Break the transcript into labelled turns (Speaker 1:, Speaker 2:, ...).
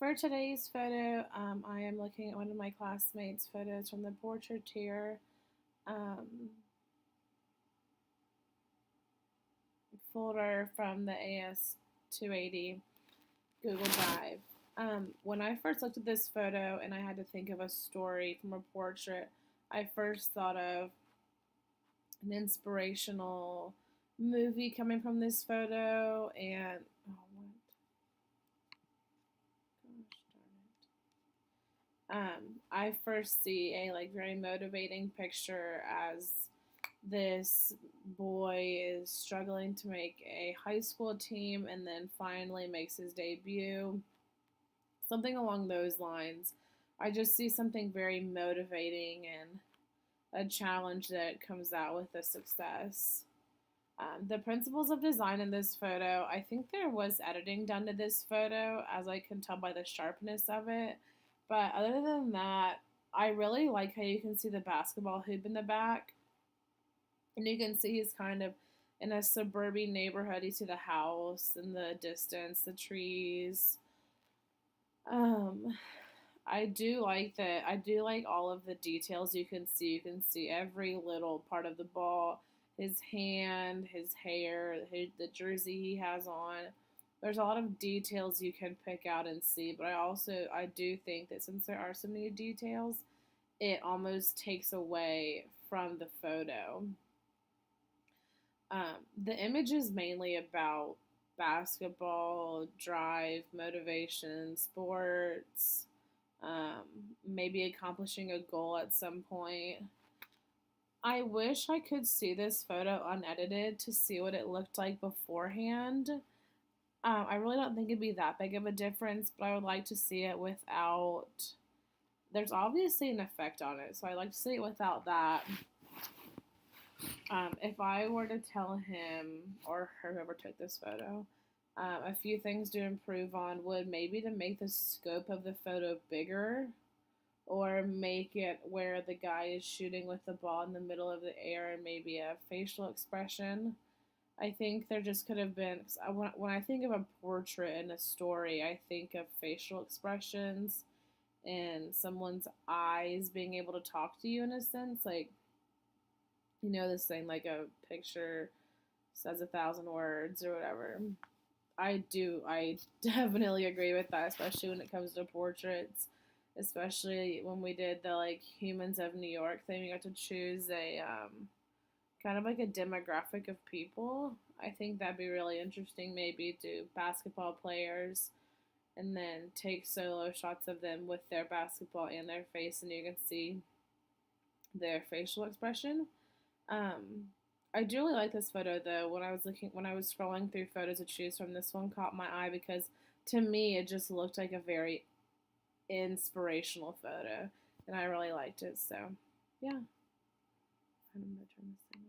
Speaker 1: For today's photo, I am looking at one of my classmates' photos from the Portraiture um, folder from the AS280 Google Drive. When I first looked at this photo and I had to think of a story from a portrait, I first thought of an inspirational movie coming from this photo, and oh, what? Gosh darn it. I first see a very motivating picture as this boy is struggling to make a high school team and then finally makes his debut. Something along those lines. I just see something very motivating and a challenge that comes out with the success. The principles of design in this photo, I think there was editing done to this photo, as I can tell by the sharpness of it. But other than that, I really like how you can see the basketball hoop in the back. And you can see he's kind of in a suburban neighborhood. You see the house in the distance, the trees. Um, I do like that. I do like all of the details you can see. You can see every little part of the ball, his hand, his hair, the jersey he has on. There's a lot of details you can pick out and see, but I do think that since there are so many details, it almost takes away from the photo. The image is mainly about basketball, drive, motivation, sports, um, maybe accomplishing a goal at some point. I wish I could see this photo unedited to see what it looked like beforehand. I really don't think it'd be that big of a difference, but I would like to see it without. There's obviously an effect on it, so I'd like to see it without that. If I were to tell him or whoever took this photo, a few things to improve on would maybe to make the scope of the photo bigger or make it where the guy is shooting with the ball in the middle of the air and maybe a facial expression. I think there just could have been, when I think of a portrait in a story, I think of facial expressions and someone's eyes being able to talk to you in a sense. Like, this thing, like a picture says 1,000 words or whatever. I definitely agree with that, especially when it comes to portraits. Especially when we did the Humans of New York thing, we got to choose a kind of like a demographic of people. I think that'd be really interesting. Maybe do basketball players and then take solo shots of them with their basketball and their face, and you can see their facial expression. Um, I do really like this photo though. When I was scrolling through photos to choose from, this one caught my eye because to me it just looked like a very inspirational photo, and I really liked it. So, yeah, I'm gonna turn this thing off.